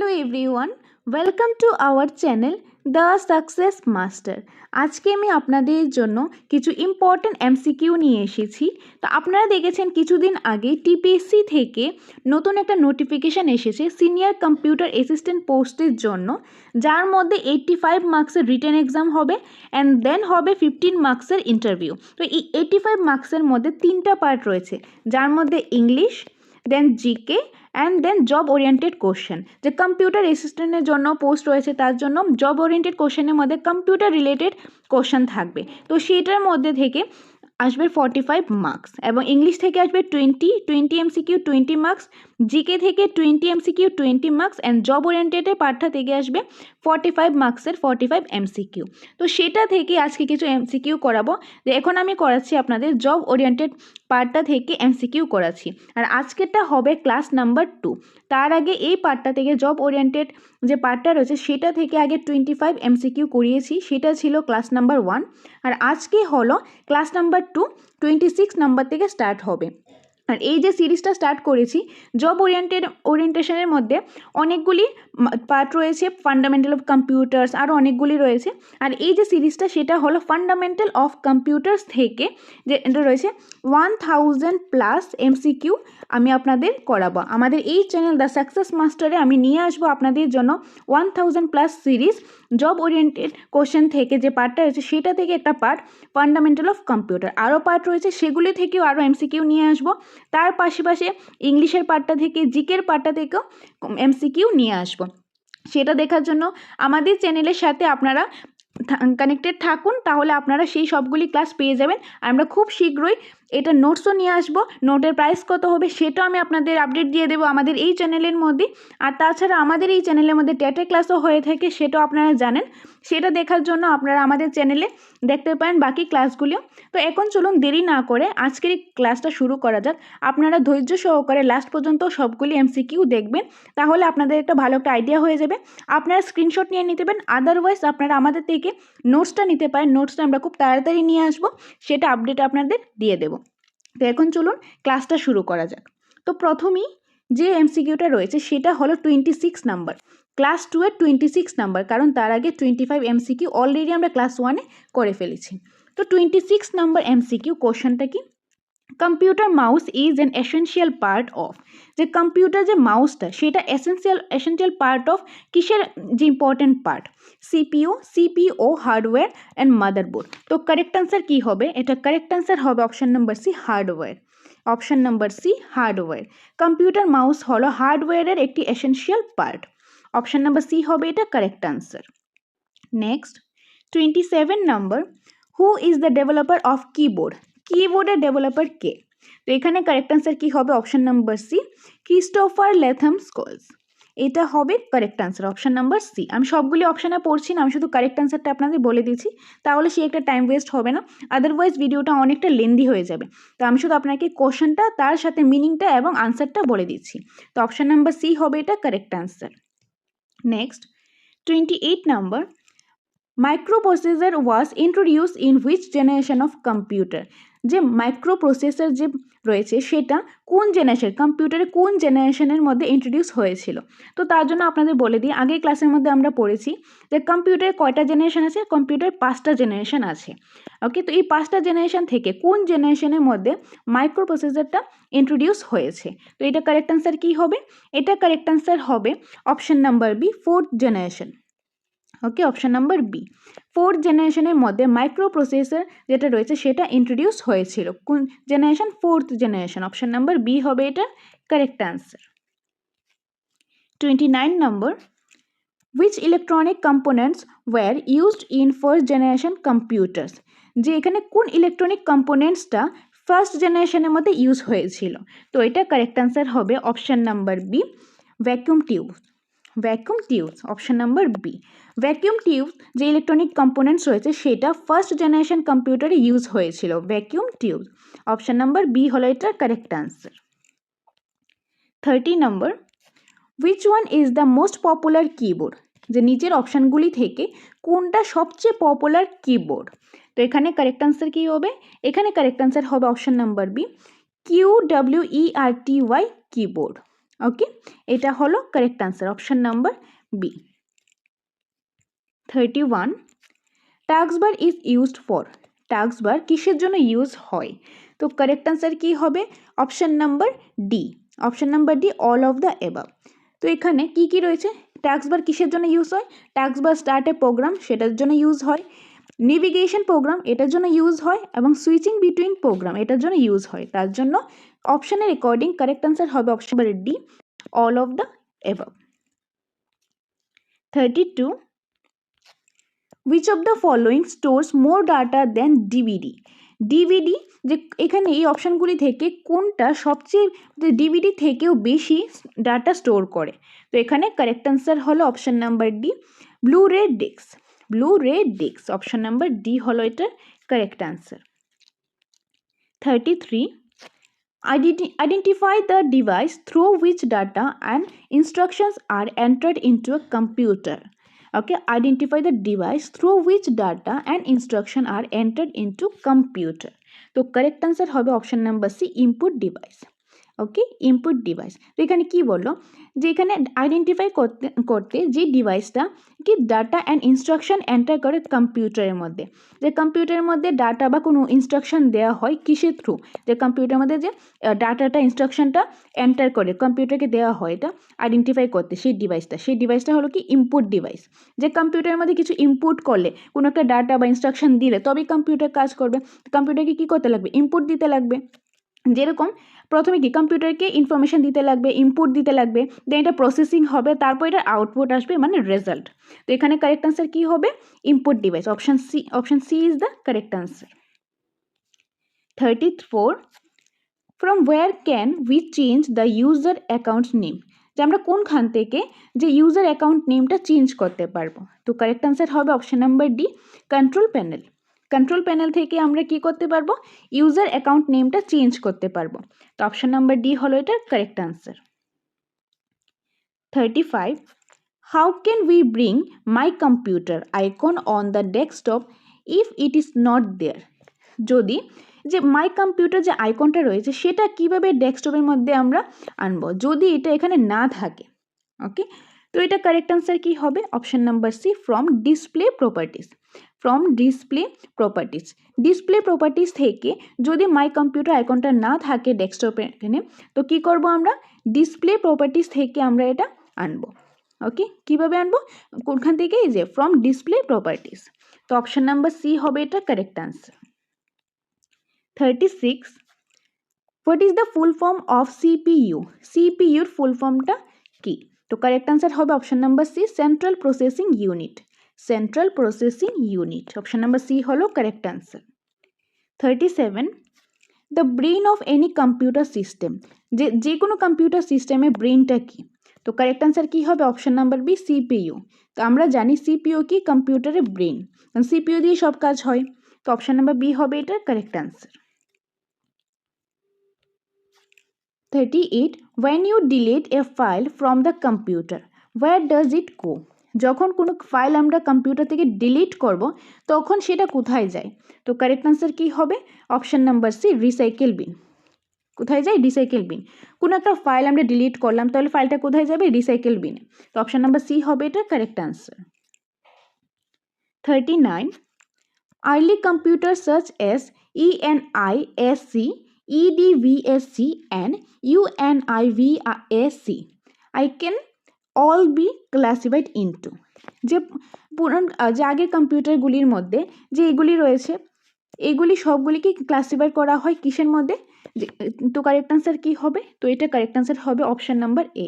Hello everyone, welcome to our channel The Success Master. আজকে আমি আপনাদের জন্য কিছু ইম্পর্টেন্ট এমসিকিউ নিয়ে এসেছি। তো আপনারা দেখেছেন কিছুদিন আগে টিপিএসসি থেকে নতুন একটা নোটিফিকেশান এসেছে সিনিয়র কম্পিউটার অ্যাসিস্ট্যান্ট পোস্টের জন্য, যার মধ্যে 85 মার্কসের রিটেন এক্সাম হবে অ্যান্ড দেন হবে 15 মার্কসের ইন্টারভিউ। তো এই 85 মার্কসের মধ্যে তিনটা পার্ট রয়েছে, যার মধ্যে English, then GK and then job oriented question. যে কম্পিউটার অ্যাসিস্ট্যান্টের জন্য পোস্ট রয়েছে তার জন্য জব ওরিয়েন্টেড কোশ্চেনের মধ্যে কম্পিউটার রিলেটেড কোশ্চেন থাকবে। তো সেটার মধ্যে থেকে আসবে 45 মার্কস, এবং ইংলিশ থেকে আসবে 20 এমসিকিউ 20 মার্কস, জিকে থেকে 20 এমসিকিউ 20 মার্কস অ্যান্ড জব ওরিয়েন্টেডের পার্টটা থেকে আসবে 45 মার্কসের 45 এমসিকিউ। তো সেটা থেকে আজকে কিছু এমসিকিউ করাবো। যে এখন আমি করাচ্ছি আপনাদের জব ওরিয়েন্টেড পার্টটা থেকে এমসিকিউ করাচ্ছি, আর আজকেরটা হবে ক্লাস নাম্বার 2। তার আগে এই পার্টটা থেকে জব ওরিয়েন্টেড যে পার্টটা রয়েছে সেটা থেকে আগে 25 এমসিকিউ করিয়েছি, সেটা ছিল ক্লাস নাম্বার 1। আর আজকে হলো ক্লাস নাম্বার 2, 26 নাম্বার থেকে স্টার্ট হবে। আর এই যে সিরিজটা স্টার্ট করেছি জব ওরিয়েন্টেশনের মধ্যে অনেকগুলি পার্ট রয়েছে, ফান্ডামেন্টাল অফ কম্পিউটার্স আরও অনেকগুলি রয়েছে। আর এই যে সিরিজটা সেটা হলো ফান্ডামেন্টাল অফ কম্পিউটার্স থেকে যে এটা রয়েছে 1000+ এমসিকিউ আমি আপনাদের করাবো। আমাদের এই চ্যানেল দ্য সাকসেস মাস্টারে আমি নিয়ে আসবো আপনাদের জন্য 1000+ সিরিজ জব ওরিয়েন্টেড কোশ্চেন থেকে। যে পার্টটা রয়েছে সেটা থেকে একটা পার্ট ফান্ডামেন্টাল অফ কম্পিউটার, আরও পার্ট রয়েছে সেগুলি থেকেও আরও এমসিকিউ নিয়ে আসবো। তার পাশাপাশি ইংলিশের পার্টটা থেকে জিকের পার্টটা থেকেও এমসিকিউ নিয়ে আসবো। সেটা দেখার জন্য আমাদের চ্যানেলের সাথে আপনারা কানেক্টেড থাকুন, তাহলে আপনারা সেই সবগুলি ক্লাস পেয়ে যাবেন। আমরা খুব শীঘ্রই এটা নোটসও নিয়ে আসবো। নোটের প্রাইস কত হবে সেটাও আমি আপনাদের আপডেট দিয়ে দেবো আমাদের এই চ্যানেলের মধ্যে। আর তাছাড়া আমাদের এই চ্যানেলের মধ্যে ট্যাটে ক্লাসও হয়ে থাকে, সেটাও আপনারা জানেন। সেটা দেখার জন্য আপনারা আমাদের চ্যানেলে দেখতে পারেন বাকি ক্লাসগুলিও। তো এখন চলুন দেরি না করে আজকের এই ক্লাসটা শুরু করা যাক। আপনারা ধৈর্য সহকারে লাস্ট পর্যন্ত সবগুলি এমসিকিউ দেখবেন, তাহলে আপনাদের একটা ভালো একটা আইডিয়া হয়ে যাবে। আপনারা স্ক্রিনশট নিয়ে নিতে পারেন, আদারওয়াইজ আপনারা আমাদের থেকে নোটসটা নিতে পারেন। নোটসটা আমরা খুব তাড়াতাড়ি নিয়ে আসবো, সেটা আপডেট আপনাদের দিয়ে দেবো। তো এখন চলুন ক্লাসটা শুরু করা যাক। তো প্রথমেই যে এমসিকিউটা রয়েছে সেটা হলো 26 নাম্বার, ক্লাস 2 এর 26 নাম্বার, কারণ তার আগে 25 এমসিকিউ অলরেডি আমরা ক্লাস 1-এ করে ফেলেছি। তো 26 নাম্বার এমসিকিউ কোশ্চেনটা কি, computer mouse is an essential part of. যে কম্পিউটার যে মাউসটা সেটা এসেনশিয়াল পার্ট অফ কিসের যে important part, CPU hardware and motherboard. তো কারেক্ট আনসার কী হবে, এটা কারেক্ট আনসার হবে option number C, hardware. Option number C, hardware. Computer mouse হলো হার্ডওয়্যারের একটি essential part. Option number C হবে এটা correct answer. Next 27 number, who is the developer of keyboard. কিবোর্ডের ডেভেলপার কে? তো এখানে কারেক্ট আনসার কী হবে, option number C, Christopher Latham Sholes. এটা হবে correct answer, option number C. আমি সবগুলি অপশানে পড়ছি না, আমি শুধু কারেক্ট আনসারটা আপনাদের বলে দিচ্ছি, তাহলে সে একটা টাইম ওয়েস্ট হবে না, আদারওয়াইজ ভিডিওটা অনেকটা লেন্দি হয়ে যাবে। তো আমি শুধু আপনাকে কোশ্চেনটা তার সাথে মিনিংটা এবং আনসারটা বলে দিচ্ছি। তো অপশান নাম্বার সি হবে এটা correct answer. Next 28 number, microprocessor was introduce in which generation of computer. যে মাইক্রোপ্রসেসর যে রয়েছে সেটা কোন জেনারেশন, কম্পিউটারে কোন জেনারেশনের মধ্যে ইন্ট্রোডিউস হয়েছিল। তো তার জন্য আপনাদের বলে দিই, আগের ক্লাসের মধ্যে আমরা পড়েছি যে কম্পিউটারে কয়টা জেনারেশন আছে, কম্পিউটারে 5টা জেনারেশন আছে। ওকে, তো এই 5টা জেনারেশন থেকে কোন জেনারেশনের মধ্যে মাইক্রোপ্রসেসরটা ইন্ট্রোডিউস হয়েছে। তো এটা কারেক্ট আনসার কী হবে, এটা কারেক্ট আনসার হবে option number B, 4th generation. Okay, option number B, 4th জেনারেশনের মধ্যে মাইক্রোপ্রসেসর যেটা রয়েছে সেটা ইন্ট্রোডিউস হয়েছিল। কোন generation, 4th generation. Option number B হবে এটা correct answer. 29 number, which electronic components were used in first generation computers। যে এখানে কোন ইলেকট্রনিক কম্পোনেন্টসটা ফার্স্ট জেনারেশনের মধ্যে ইউজ হয়েছিল। তো এটা কারেক্ট অ্যান্সার হবে option number B, vacuum tubes. Option number B, vacuum tubes যে ইলেকট্রনিক কম্পোনেন্টস রয়েছে সেটা ফার্স্ট জেনারেশন কম্পিউটারে ইউজ হয়েছিল, vacuum tubes. Option number B হলো এটা correct answer. 30 number, which one is the most popular keyboard. যে নিচের অপশানগুলি থেকে কোনটা সবচেয়ে পপুলার কিবোর্ড। তো এখানে কারেক্ট অ্যান্সার কী হবে, এখানে কারেক্ট অ্যান্সার হবে option number B, QWERTY keyboard. Okay, এটা হলো correct answer, option number B. 31, task bar is used for, task bar কিসের জন্য ইউজ হয়? তো কারেক্ট আনসার কি হবে? Option number D, option number D, all of the above. তো এখানে কি কি রয়েছে? টাস্ক বার কিসের জন্য ইউজ হয়? Task bar start a program, সেটার জন্য ইউজ হয়। নেভিগেশন প্রোগ্রাম, এটার জন্য ইউজ হয়, এবং সুইচিং বিটুইন প্রোগ্রাম, এটার জন্য ইউজ হয়। তার জন্য অপশনের অ্যাকর্ডিং কারেক্ট আনসার হবে option number D, all of the above. 32, which of the following stores more data than DVD? DVD, যে এখানে এই অপশানগুলি থেকে কোনটা সবচেয়ে ডিভিডি থেকেও বেশি ডাটা স্টোর করে? তো এখানে কারেক্ট আনসার হলো অপশান নাম্বার ডি, ব্লু রে ডিস্ক, ব্লু রে ডিস্ক, অপশান নাম্বার ডি হলো এটার correct answer. 33, identify the device through which data and instructions are entered into a computer. Okay, identify the device through which data and instruction are entered into computer. তো correct answer হবে option number C, input device. Okay, input device. তো এখানে কি বললো, যে এখানে identify করতে যে ডিভাইসটা কি ডাটা অ্যান্ড ইনস্ট্রাকশন এন্টার করে কম্পিউটারের মধ্যে, যে কম্পিউটারের মধ্যে ডাটা বা কোনো ইনস্ট্রাকশন দেওয়া হয় কিসের থ্রু, যে কম্পিউটারের মধ্যে যে ডাটাটা ইনস্ট্রাকশনটা এন্টার করে কম্পিউটারকে দেওয়া হয়, এটা আইডেন্টিফাই করতে সেই ডিভাইসটা হলো কি ইনপুট ডিভাইস। যে কম্পিউটারের মধ্যে কিছু ইনপুট করলে, কোনো একটা ডাটা বা ইনস্ট্রাকশন দিলে তবেই কম্পিউটার কাজ করবে। কম্পিউটারকে কী করতে লাগবে? ইনপুট দিতে লাগবে। যেরকম প্রথমে কি কম্পিউটারকে ইনফরমেশন দিতে লাগবে, ইনপুট দিতে লাগবে, দেন এটা প্রসেসিং হবে, তারপর এটা আউটপুট আসবে, মানে রেজাল্ট। তো এখানে কারেক্ট আনসার কি হবে? Input device, option C is the correct answer. 34, from where can we change the user account name? যে আমরা কোনখান থেকে যে ইউজার অ্যাকাউন্ট নেমটা চেঞ্জ করতে পারবো? তো কারেক্ট আনসার হবে option number D, control panel. Control panel থেকে আমরা কি করতে পারবো? ইউজার অ্যাকাউন্ট নেমটা চেঞ্জ করতে পারবো। তো অপশন নাম্বার ডি হলো এটার correct answer. 35, how can we bring my computer icon on the desktop if it is not there? যদি যে মাই কম্পিউটার যে আইকনটা রয়েছে সেটা কিভাবে ডেস্কটপের মধ্যে আমরা আনবো যদি এটা এখানে না থাকে? ওকে, তো এটা কারেক্ট আনসার কি হবে? Option number C, from display properties. From display properties, display properties থেকে যদি মাই কম্পিউটার আইকনটা না থাকে ডেস্কটপে এখানে, তো কি করব আমরা? ডিসপ্লে প্রপার্টিস থেকে আমরা এটা আনবো। ওকে, কিভাবে আনবো? কোনখান থেকে? এই যে ফ্রম ডিসপ্লে প্রপার্টিস। তো অপশন নাম্বার সি হবে এটা correct answer. 36, what is the full form of CPU? সিপিইউর ফুল ফর্মটা কি? তো কারেক্ট আনসার হবে option number C, central processing unit. Central processing unit, option number C হলো correct answer. 37, the brain of any computer system, যে কোনো computer সিস্টেমে ব্রেনটা কি? তো কারেক্ট আনসার কি হবে? Option number B, CPU. তো আমরা জানি সিপিইউ কি কম্পিউটারের ব্রেন, কারণ সিপিইউ দিয়ে সব কাজ হয়। তো অপশন নাম্বার বি হবে এটার correct answer. 38, when you delete a file from the computer, where does it go? যখন কোনো ফাইল আমরা কম্পিউটার থেকে ডিলিট করব তখন সেটা কোথায় যায়? তো কারেক্ট আনসার কি হবে? Option number C, recycle bin. কোথায় যায়? Recycle bin. কোনো একটা ফাইল আমরা ডিলিট করলাম, তাহলে ফাইলটা কোথায় যাবে? রিসাইকেল বিনে। তো অপশন নাম্বার সি হবে এটা correct answer. 39, early computers such as ENISC, EDVSC and UNIVAC I can all be classified into, যে যে আগের কম্পিউটারগুলির মধ্যে যে এগুলি রয়েছে এগুলি সবগুলিকে ক্লাসিফাই করা হয় কিসের মধ্যে? তো কারেক্ট আনসার কি হবে? তো এটা কারেক্ট আনসার হবে option number A,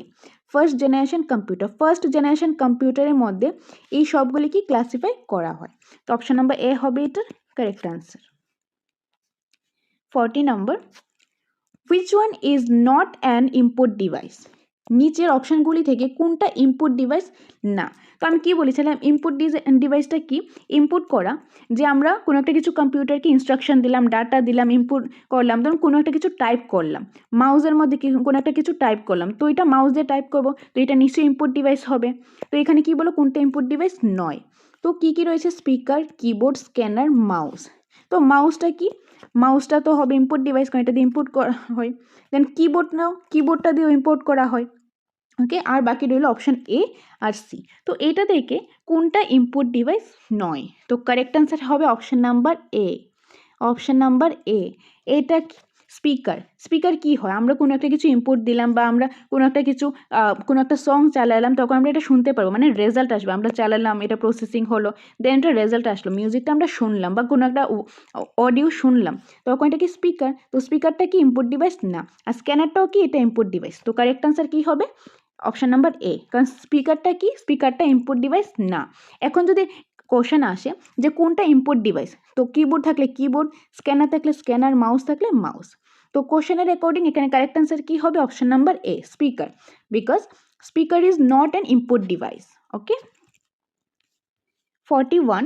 first generation computer. First generation কম্পিউটারের মধ্যে এই সবগুলিকে ক্লাসিফাই করা হয়। তো অপশন নাম্বার এ হবে এটার correct answer. 40 number, which one is not an input device? নিচের অপশানগুলি থেকে কোনটা ইনপুট ডিভাইস না? তো আমি কি বলেছিলাম ইনপুট ডিভাইসটা কি? ইনপুট করা, যে আমরা কোনো একটা কিছু কম্পিউটারকে ইনস্ট্রাকশন দিলাম, ডাটা দিলাম, ইনপুট করলাম, ধরুন কোনো একটা কিছু টাইপ করলাম, মাউসের মধ্যে কোনো একটা কিছু টাইপ করলাম, তো এটা মাউস দিয়ে টাইপ করবো, তো এটা নিশ্চয়ই ইনপুট ডিভাইস হবে। তো এখানে কি বলো কোনটা ইনপুট ডিভাইস নয়? তো কি কি রয়েছে? Speaker, keyboard, scanner, mouse. তো মাউসটা কি? মাউসটা তো হবে ইনপুট ডিভাইস, কারণ এটা দিয়ে ইনপুট করা হয়। দেন কিবোর্ড নাও, কিবোর্ডটা দিয়েও ইম্পোর্ট করা হয়। ওকে, আর বাকি রইল অপশান এ আর সি। তো এটা থেকে কোনটা ইনপুট ডিভাইস নয়? তো কারেক্ট অ্যান্সার হবে অপশান নাম্বার এ। অপশান নাম্বার এ। এটা স্পিকার। স্পিকার কি হয়? আমরা কোনো একটা কিছু ইনপুট দিলাম বা আমরা কোনো একটা কিছু কোনো একটা সং চালালাম, তখন আমরা এটা শুনতে পারবো, মানে রেজাল্ট আসবে। আমরা চালালাম, এটা প্রসেসিং হলো, দেন এটা রেজাল্ট আসলো, মিউজিকটা আমরা শুনলাম বা কোনো একটা অডিও শুনলাম, তখন এটা কি স্পিকার? তো স্পিকারটা কি ইনপুট ডিভাইস? না। আর স্ক্যানারটাও কি? এটা ইনপুট ডিভাইস। তো কারেক্ট অ্যান্সার কি হবে? অপশান নাম্বার এ, কারণ স্পিকারটা কি? স্পিকারটা ইনপুট ডিভাইস না। এখন যদি কোশ্চেন আসে যে কোনটা ইনপুট ডিভাইস, তো কিবোর্ড থাকলে কিবোর্ড, স্ক্যানার থাকলে স্ক্যানার, মাউস থাকলে মাউস। তো কোশ্চেনের অ্যাকর্ডিং এখানে কারেক্ট অ্যান্সার কি হবে? Option number A, speaker, because speaker is not an input device. Okay. 41,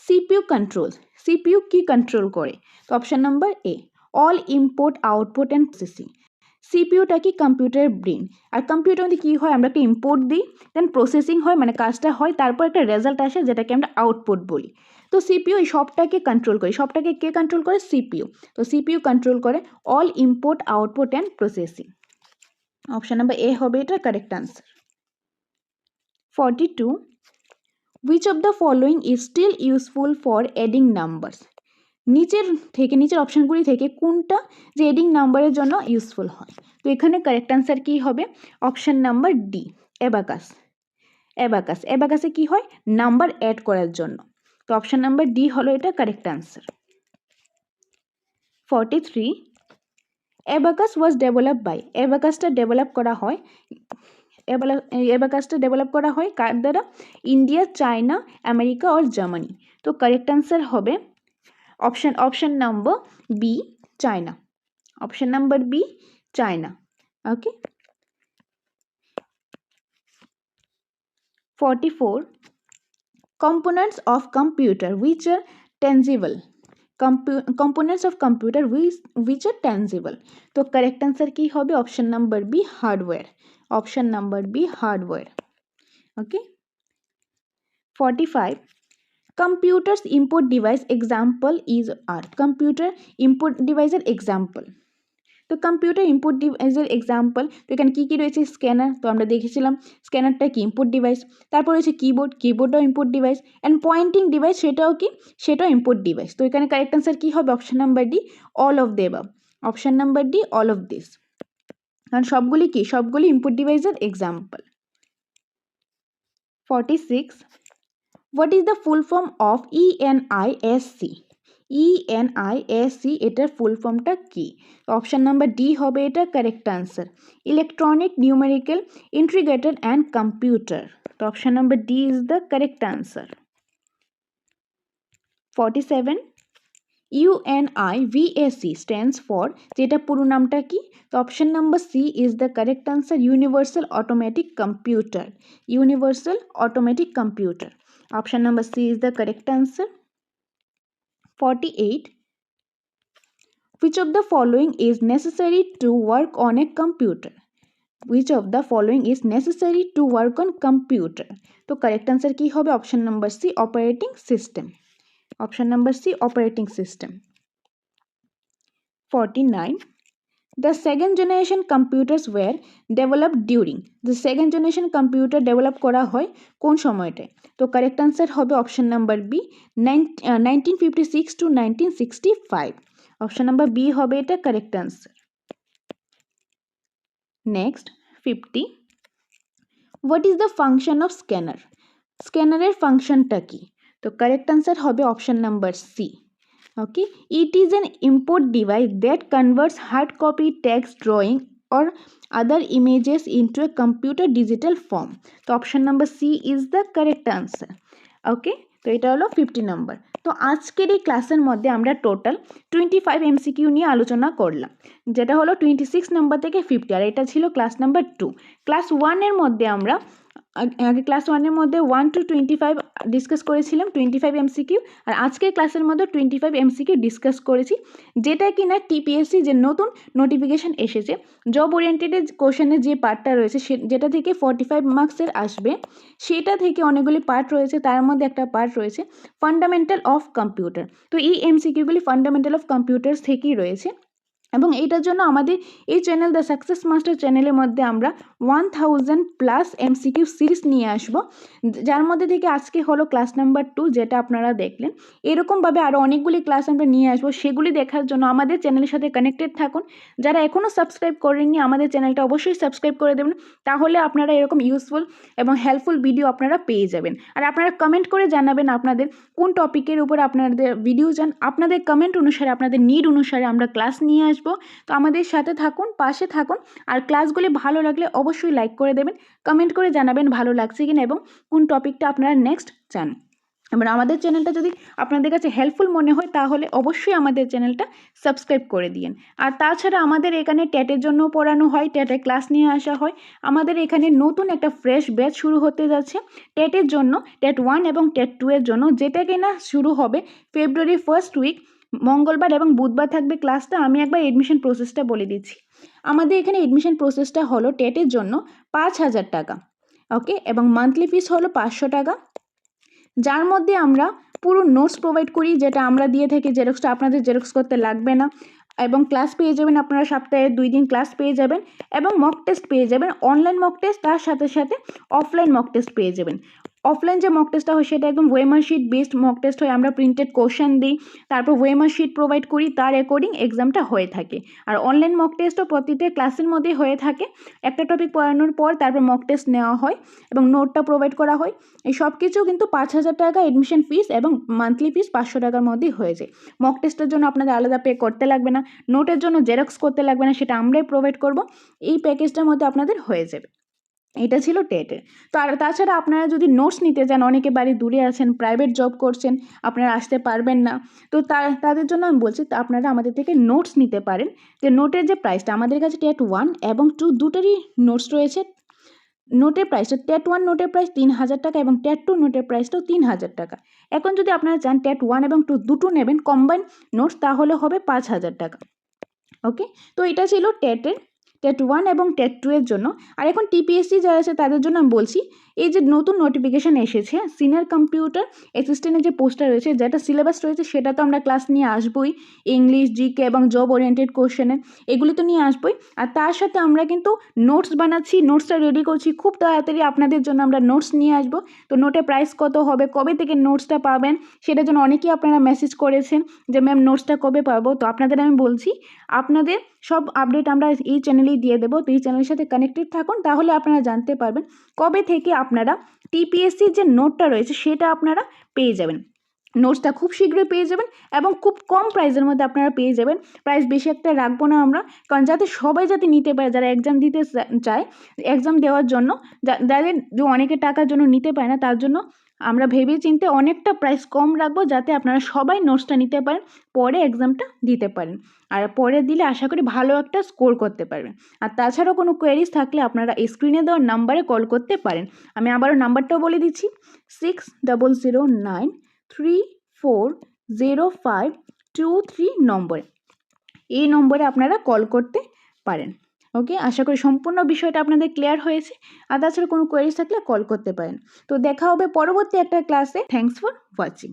CPU controls. CPU কি কন্ট্রোল করে? তো option number A, all input output and processing. সিপিইউটা কি? Computer brain. আর কম্পিউটার মধ্যে কী হয়? আমরা একটা ইনপুট দিই, দেন প্রসেসিং হয়, মানে কাজটা হয়, তারপর একটা রেজাল্ট আসে যেটাকে আমরা আউটপুট বলি। তো সিপিইউ এই সবটাকে কন্ট্রোল করে। সবটাকে কে কন্ট্রোল করে? সিপিইউ। তো সিপিইউ কন্ট্রোল করে all input output and processing. Option number এ হবে এটা correct answer. 42, which of the following is still useful for adding numbers? নিচের অপশানগুলি থেকে কোনটা যে এডিং নাম্বারের জন্য ইউজফুল হয়? তো এখানে কারেক্ট অ্যান্সার কী হবে? Option number D, abacus. Abacus, অ্যাবাকাসে কী হয়? নাম্বার অ্যাড করার জন্য। তো অপশান নাম্বার ডি হলো এটা correct answer. 43, abacus was develop by. অ্যাবাকাসটা ডেভেলপ করা হয় কার দ্বারা? ইন্ডিয়া, চায়না, আমেরিকা আর জার্মানি। তো কারেক্ট অ্যান্সার হবে option number B, China. Option number B, China. Okay. 44, components of computer which are tangible. Components of computer which are tangible. তো correct answer কি হবে? Option number B, hardware. Option number B, hardware. Okay. 45, computers input device example is are. Computer input ডিভাইসের example. তো computer input ডিভাইসের example, তো এখানে কী কী রয়েছে? Scanner, তো আমরা দেখেছিলাম স্ক্যানারটা কি? Input device. তারপর রয়েছে কিবোর্ড, কিবোর্ডটাও input device. And pointing device, সেটাও কি? সেটাও ইনপুট ডিভাইস। তো এখানে কারেক্ট অ্যান্সার কী হবে? Option number D, all of the above. Option number D, all of this, কারণ সবগুলি কি? সবগুলি ইনপুট ডিভাইসের example. 46, what is the full form of ENIAC? ENIAC, এটার ফুল ফর্মটা কি? অপশান নাম্বার ডি হবে এটা correct answer, electronic numerical integrated and computer. তো option number D is the correct answer. 47, UNIVAC stands for, যেটা পুরো নামটা কি? তো option number C is the correct answer, universal automatic computer. Universal automatic computer. Option number C is the correct answer. 48, which of the following is necessary to work on a computer? Which of the following is necessary to work on computer? তো correct answer কি হবে? Option number C, operating system. Option number C, operating system. 49, the second generation computers were developed during. The second generation computer develop করা হয় কোন সময়টায়? তো correct answer হবে option number B, 1956 to 1965। Option number B হবে এটা correct answer. Next 50, what is the function of scanner? স্ক্যানারের ফাংশনটা কি? তো কারেক্ট আনসার হবে option number C. Okay, it is an input device that converts hard copy, text, drawing or other images into a computer digital form. তো option number C is the correct answer. Okay, তো এটা হলো 50 number. তো আজকের এই ক্লাসের মধ্যে আমরা টোটাল 25 এমসিকিউ নিয়ে আলোচনা করলাম, যেটা হলো 26 নাম্বার থেকে 50, আর এটা ছিল ক্লাস নাম্বার 2। ক্লাস 1-এর মধ্যে আমরা আগে ক্লাস 1-এর মধ্যে 1 to 25 ডিসকাস করেছিলাম 25 এমসিকিউ, আর আজকের ক্লাসের মধ্যে 25 এমসিকিউ ডিসকাস করেছি, যেটা কিনা টিপিএসসি যে নতুন নোটিফিকেশান এসেছে জব ওরিয়েন্টেড কোশ্চেনের যে পার্টটা রয়েছে যেটা থেকে 45 মার্কসের আসবে, সেটা থেকে অনেকগুলি পার্ট রয়েছে। তার মধ্যে একটা পার্ট রয়েছে ফান্ডামেন্টাল অফ কম্পিউটার। তো এই এমসিকিউগুলি ফান্ডামেন্টাল অফ কম্পিউটার্স থেকেই রয়েছে। এবং এইটার জন্য আমাদের এই চ্যানেল দ্য সাকসেস মাস্টার চ্যানেলের মধ্যে আমরা 1000+ এমসিকিউ সিরিজ নিয়ে আসবো, যার মধ্যে থেকে আজকে হলো ক্লাস নাম্বার 2 যেটা আপনারা দেখলেন। এরকমভাবে আরও অনেকগুলি ক্লাস আমরা নিয়ে আসবো, সেগুলি দেখার জন্য আমাদের চ্যানেলের সাথে কানেক্টেড থাকুন। যারা এখনও সাবস্ক্রাইব করেননি আমাদের চ্যানেলটা অবশ্যই সাবস্ক্রাইব করে দেবেন, তাহলে আপনারা এরকম ইউজফুল এবং হেল্পফুল ভিডিও আপনারা পেয়ে যাবেন। আর আপনারা কমেন্ট করে জানাবেন আপনাদের কোন টপিকের উপর আপনাদের ভিডিও চান। আপনাদের কমেন্ট অনুসারে, আপনাদের নিড অনুসারে আমরা ক্লাস নিয়ে আসবো। তো আমাদের সাথে থাকুন, পাশে থাকুন। আর ক্লাসগুলি ভালো লাগলে অবশ্যই লাইক করে দেবেন, কমেন্ট করে জানাবেন ভালো লাগছে কিনা এবং কোন টপিকটা আপনারা নেক্সট চান। এবার আমাদের চ্যানেলটা যদি আপনাদের কাছে হেল্পফুল মনে হয় তাহলে অবশ্যই আমাদের চ্যানেলটা সাবস্ক্রাইব করে দিন। আর তাছাড়া আমাদের এখানে টেটের জন্য পড়ানো হয়, টেটের ক্লাস নিয়ে আসা হয়। আমাদের এখানে নতুন একটা ফ্রেশ ব্যাচ শুরু হতে যাচ্ছে টেটের জন্য, টেট 1 এবং টেট 2 এর জন্য, যেটা কিনা শুরু হবে ফেব্রুয়ারি 1st উইক। মঙ্গলবার এবং বুধবার থাকবে ক্লাসটা। আমি একবার এডমিশন প্রসেসটা বলে দিচ্ছি। আমাদের এখানে এডমিশন প্রসেসটা হলো টেটের জন্য 5000 টাকা, ওকে, এবং মান্থলি ফিস হলো 500 টাকা, যার মধ্যে আমরা পুরো নোটস প্রোভাইড করি, যেটা আমরা দিয়ে থাকি। জেরক্সটা আপনাদের জেরক্স করতে লাগবে না, এবং ক্লাস পেয়ে যাবেন আপনারা, সপ্তাহে 2 দিন ক্লাস পেয়ে যাবেন, এবং মক টেস্ট পেয়ে যাবেন, অনলাইন মক টেস্ট, তার সাথে সাথে অফলাইন মক টেস্ট পেয়ে যাবেন। অফলাইন যে মক টেস্টটা হয় সেটা একদম OMR sheet based mock test হয়, আমরা প্রিন্টেড কোশ্চেন দিই, তারপর ওয়েমার শিট প্রোভাইড করি, তার অ্যাকর্ডিং এক্সামটা হয়ে থাকে। আর অনলাইন মক টেস্টও প্রতিটা ক্লাসের মধ্যেই হয়ে থাকে, একটা টপিক পড়ানোর পর তারপর মক টেস্ট নেওয়া হয় এবং নোটটা প্রোভাইড করা হয়। এই সব কিছু কিন্তু 5000 টাকা এডমিশন ফিস এবং মান্থলি ফিস 500 টাকার মধ্যেই হয়ে যায়। মক টেস্টের জন্য আপনাদের আলাদা পে করতে লাগবে না, নোটের জন্য জেরক্স করতে লাগবে না, সেটা আমরাই প্রোভাইড করব। এই প্যাকেজটার মধ্যে আপনাদের হয়ে যাবে। এটা ছিল টেটের। তো আর তাছাড়া আপনারা যদি নোটস নিতে চান, অনেকে বাড়ি দূরে আছেন, প্রাইভেট জব করছেন, আপনারা আসতে পারবেন না, তো তাদের জন্য আমি বলছি আপনারা আমাদের থেকে নোটস নিতে পারেন। যে নোটের যে প্রাইসটা, আমাদের কাছে টেট 1 এবং 2 দুটোরই নোটস রয়েছে। নোটের প্রাইসটা, টেট 1 নোটের প্রাইস 3000 টাকা এবং টেট 2 নোটের প্রাইসটাও 3000 টাকা। এখন যদি আপনারা চান টেট 1 এবং 2 দুটো নেবেন কম্বাইন নোটস, তাহলে হবে 5000 টাকা, ওকে। তো এটা ছিল টেট 1 এবং টেট 2 এর জন্য। আর এখন টিপিএসসি যারা আছে তাদের জন্য আমি বলছি, এই যে নতুন নোটিফিকেশান এসেছে সিনিয়র কম্পিউটার অ্যাসিস্ট্যান্টের যে পোস্টটা রয়েছে, যেটা সিলেবাস রয়েছে সেটা তো আমরা ক্লাস নিয়ে আসবোই, ইংলিশ, জিকে এবং জব ওরিয়েন্টেড কোশ্চেনের, এগুলি তো নিয়ে আসবোই। আর তার সাথে আমরা কিন্তু নোটস বানাচ্ছি, নোটসটা রেডি করছি, খুব তাড়াতাড়ি আপনাদের জন্য আমরা নোটস নিয়ে আসবো। তো নোটের প্রাইস কত হবে, কবে থেকে নোটসটা পাবেন, সেটার জন্য অনেকেই আপনারা মেসেজ করেছেন যে ম্যাম নোটসটা কবে পাবো। তো আপনাদের আমি বলছি, আপনাদের সব আপডেট আমরা এই চ্যানেলেই দিয়ে দেবো। তো এই চ্যানেলের সাথে কানেক্টেড থাকুন, তাহলে আপনারা জানতে পারবেন কবে থেকে আপনারা টিপিএসসির যে নোটটা রয়েছে সেটা আপনারা পেয়ে যাবেন। নোটসটা খুব শীঘ্রই পেয়ে যাবেন এবং খুব কম প্রাইসের মধ্যে আপনারা পেয়ে যাবেন। প্রাইস বেশি একটা রাখবো না আমরা, কারণ যাতে সবাই যাতে নিতে পারে, যারা এক্সাম দিতে চায়, এক্সাম দেওয়ার জন্য, যাদের অনেকে টাকার জন্য নিতে পারে না, তার জন্য আমরা ভেবে চিন্তে অনেকটা প্রাইস কম রাখবো, যাতে আপনারা সবাই নোটসটা নিতে পারেন, পরে এক্সামটা দিতে পারেন। আর পরে দিলে আশা করি ভালো একটা স্কোর করতে পারবেন। আর তাছাড়াও কোনো কোয়েরিজ থাকলে আপনারা স্ক্রিনে দেওয়ার নাম্বারে কল করতে পারেন। আমি আবারও নাম্বারটাও বলে দিচ্ছি, 6009340523 নম্বরে, এই নম্বরে আপনারা কল করতে পারেন, ওকে। আশা করি সম্পূর্ণ বিষয়টা আপনাদের ক্লিয়ার হয়েছে। আর তাছাড়া কোনো কোয়েরিজ থাকলে কল করতে পারেন। তো দেখা হবে পরবর্তী একটা ক্লাসে। Thanks for watching.